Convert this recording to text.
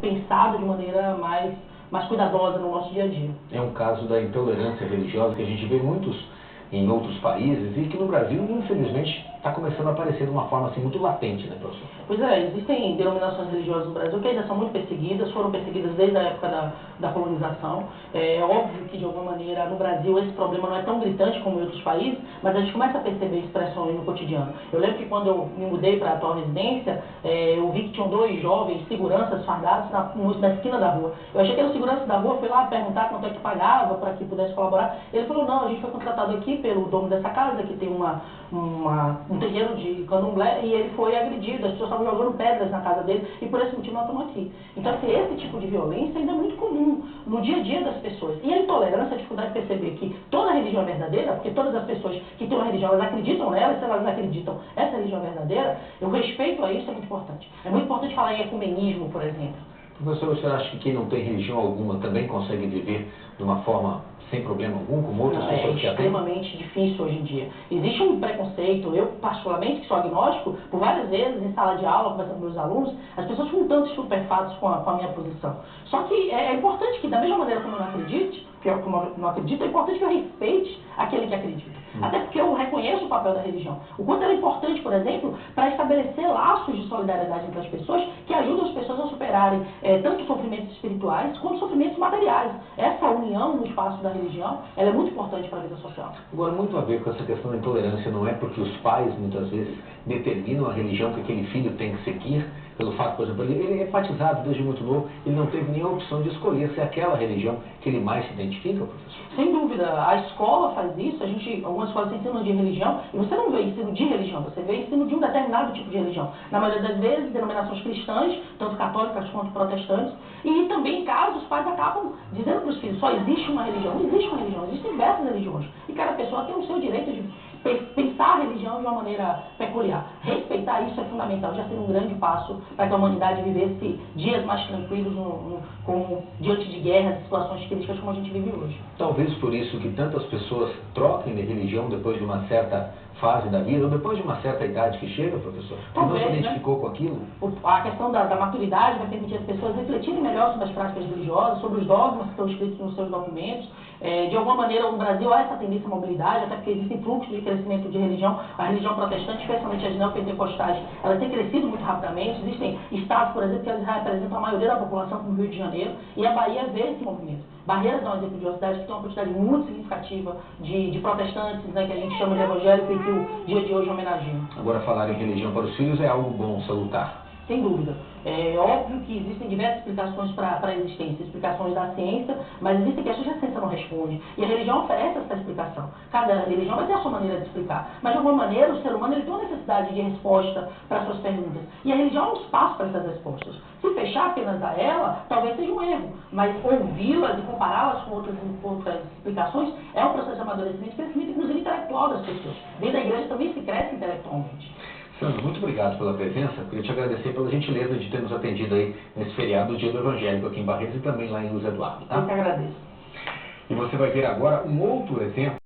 pensado de maneira mais cuidadosa no nosso dia a dia. É um caso da intolerância religiosa que a gente vê muitos em outros países e que no Brasil, infelizmente, está começando a aparecer de uma forma assim muito latente, né, professor? Pois é, existem denominações religiosas no Brasil que ainda são muito perseguidas, foram perseguidas desde a época da colonização. É óbvio que, de alguma maneira, no Brasil esse problema não é tão gritante como em outros países, mas a gente começa a perceber expressões no cotidiano. Eu lembro que quando eu me mudei para a atual residência, eu vi que tinham dois jovens seguranças fardados na esquina da rua. Eu achei que era o segurança da rua, fui lá perguntar quanto é que pagava para que pudesse colaborar. Ele falou, não, a gente foi contratado aqui pelo dono dessa casa, que tem um terreno de candomblé, e ele foi agredido, as pessoas estavam jogando pedras na casa dele, e por esse motivo nós estamos aqui. Então, assim, esse tipo de violência ainda é muito comum no dia a dia das pessoas. E a intolerância, a dificuldade de perceber que toda religião é verdadeira, porque todas as pessoas que têm uma religião, elas acreditam nela, e se elas acreditam, essa religião é verdadeira, o respeito a isso é muito importante. É muito importante falar em ecumenismo, por exemplo. Professor, você acha que quem não tem religião alguma também consegue viver de uma forma sem problema algum, como outras pessoas que a têm? É extremamente difícil hoje em dia. Existe um preconceito, eu particularmente, que sou agnóstico, por várias vezes em sala de aula, conversando com meus alunos, as pessoas ficam tanto estupefatas com a minha posição. Só que é importante que, da mesma maneira como eu não acredite, como eu não acredito, é importante que eu respeite aquele que acredita. Até porque eu reconheço o papel da religião. O quanto ela é importante, por exemplo, para estabelecer laços de solidariedade entre as pessoas que ajudam as pessoas a superarem tanto sofrimentos espirituais quanto sofrimentos materiais. Essa união no espaço da religião, ela é muito importante para a vida social. Agora, muito a ver com essa questão da intolerância, não é porque os pais, muitas vezes, determinam a religião que aquele filho tem que seguir, pelo fato, por exemplo, ele é batizado desde muito novo, ele não teve nenhuma opção de escolher se é aquela religião que ele mais se identifica, professor? Sem dúvida, a escola faz isso, algumas escolas ensinam de religião, e você não vê ensino de religião, você vê ensino de um determinado tipo de religião. Na maioria das vezes, denominações cristãs, tanto católicas quanto protestantes, e também em casos os pais acabam dizendo para os filhos, só existe uma religião. Não existe uma religião, existem diversas religiões, e cada pessoa tem o seu direito de pensar a religião de uma maneira peculiar. Respeitar isso é fundamental, já seria um grande passo para que a humanidade vivesse dias mais tranquilos diante de guerras e situações críticas como a gente vive hoje. Talvez por isso que tantas pessoas troquem de religião depois de uma certa fase da vida, ou depois de uma certa idade que chega, professor, que talvez, não se identificou com aquilo? A questão da maturidade vai permitir as pessoas refletirem melhor sobre as práticas religiosas, sobre os dogmas que estão escritos nos seus documentos. De alguma maneira, no Brasil há essa tendência à mobilidade, até porque existem fluxos de crescimento de religião. A religião protestante, especialmente as neopentecostais, elas têm crescido muito rapidamente. Existem estados, por exemplo, que eles representam a maioria da população, como o Rio de Janeiro, e a Bahia vê esse movimento. Barreiras é um exemplo de uma cidade que tem uma quantidade muito significativa de protestantes, né, que a gente chama de evangélico e que o dia de hoje homenageia. Agora, falar em religião para os filhos é algo bom, salutar. Sem dúvida. É óbvio que existem diversas explicações para a existência, explicações da ciência, mas existem questões que a ciência não responde. E a religião oferece essa explicação. Cada religião vai ter a sua maneira de explicar. Mas, de alguma maneira, o ser humano ele tem uma necessidade de resposta para suas perguntas. E a religião é um espaço para essas respostas. Se fechar apenas a ela, talvez seja um erro. Mas ouvi-las e compará-las com outras explicações é um processo de amadurecimento e crescimento, inclusive, intelectual das pessoas. Dentro da igreja também se cresce intelectualmente. Sandro, muito obrigado pela presença. Queria te agradecer pela gentileza de ter nos atendido aí nesse feriado do Dia do Evangélico aqui em Barreiros e também lá em Luiz Eduardo. Tá? Eu que agradeço. E você vai ver agora um outro exemplo